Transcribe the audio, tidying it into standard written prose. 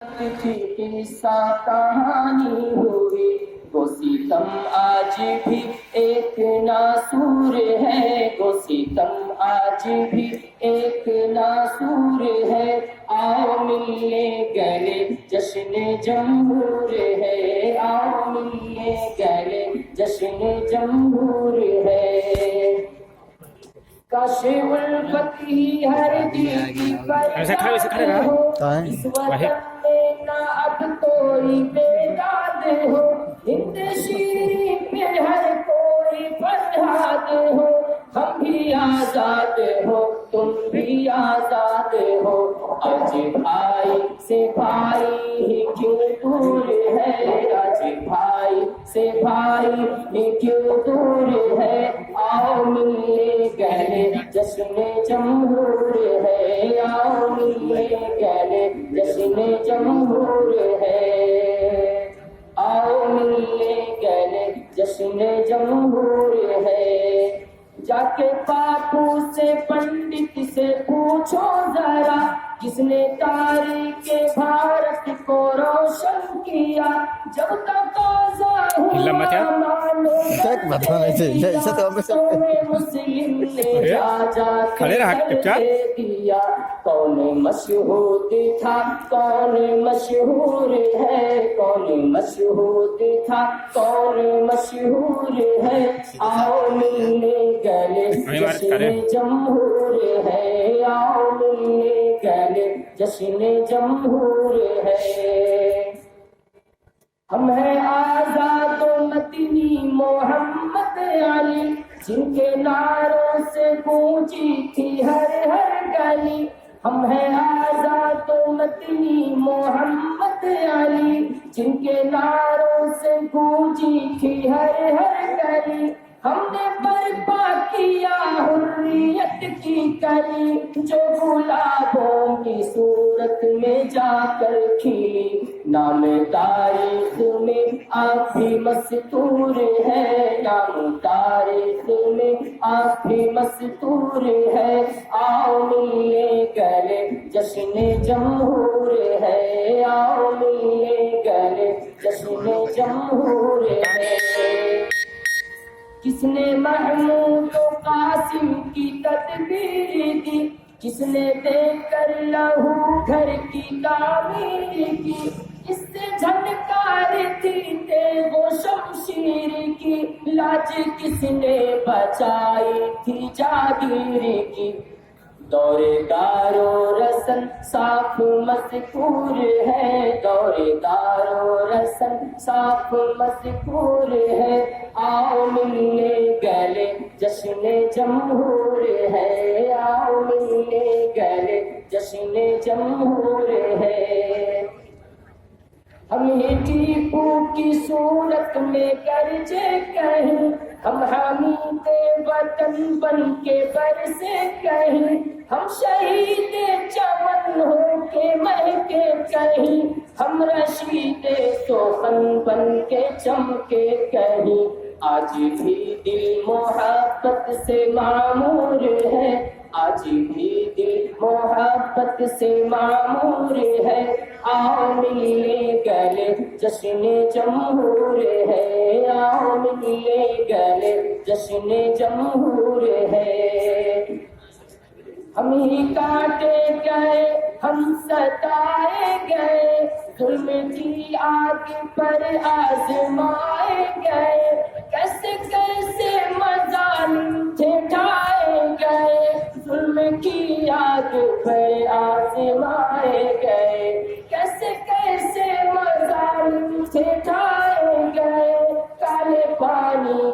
تھی قصہ کہانی ہوئی وہ ستم آج بھی ایک ناسور ہے، وہ ستم آج بھی ایک ناسور ہے۔ آؤ ملنے گلے جشن جمہور ہے، آؤ ملنے گلے جشن جمہور ہے۔ کاش الفت ہی ہر دل کی فریاد ہو، اس وطن میں نہ اب کوئی بیداد ہو، ہند شیریں پہ ہر کوئی فریاد ہو۔ ہم بھی آزاد ہو تم بھی آزاد ہو، آج بھائی سے بھائی ہی کیوں دور ہے، آج بھائی سے بھائی ہی کیوں دور ہے۔ آؤ ملنے گلے جشن جمہور ہے، آؤ ملنے گلے جشن جمہور ہے، آؤ ملنے گلے جشن جمہور ہے۔ جا کے باپو سے پنڈت سے پوچھو ذرا، کس نے تاریخ بھارت کو روشن کیا، جب تقاضا ہوا مانو مسلم نے جا جا کے دیا۔ کون مشہود تھا کون مشہور ہے، کون مشہود تھا کون مشہور ہے۔ آؤ ملنے گلے جشن جمہور ہے، آؤ ملنے گلے جشن جمہور ہے۔ ہم ہیں آزاد و مدنی محمد علی، جن کے نعروں سے گونجی تھی ہر ہر گلی۔ ہم ہیں آزاد و مدنی محمد علی، جن کے نعروں سے گونجی تھی ہر ہر گلی۔ ہم نے برپا کیا حریت کی کلی، جو گلابوں کی صورت میں جا کر کھلی۔ نام تاریخ میں آپ بھی مستور ہے، نام تاریخ میں آپ بھی مستور ہے۔ آؤ ملنے گلے جشن جمہور ہے، آؤ ملنے گلے جشن جمہور ہے۔ کس نے محمود و قاسم کی تدبیر دی، کس نے دے کر لہو گھر کی تعمیر کی۔ اس سے جھنکار تھی تیغ و شمشیر کی، لاج کس نے بچائی تھی جاگیر کی۔ دور دار و رسن صاف مذکور ہے، دور دار و رسن صاف مذکور ہے۔ آؤ ملنے گلے جشن جمہور ہے، آؤ ملنے گلے جشن جمہور ہے۔ ہم ہی ٹیپو کی صورت میں گرجے کہیں، ہم حامد وطن بن کے برسے کہیں، ہم شہید چمن ہو کے مہکے کہیں، ہم رشید سخن بن کے چمکے کہیں۔ آج بھی دل محبت سے معمور ہے، آج بھی دل محبت سے معمور ہے۔ آؤ ملنے گلے جشن جمہور ہے، آؤ ملنے گلے جشن جمہور ہے۔ ہم ہی کاٹے گئے ہم ستائے گئے، ظلم کی آگ پر آزمائے گئے، کیسے کیسے مظالم ٹھٹھائے گئے، ظلم کی آگ پر آزمائے گئے، کیسے کیسے مظالم ٹھٹھائے گئے۔ کالے پانی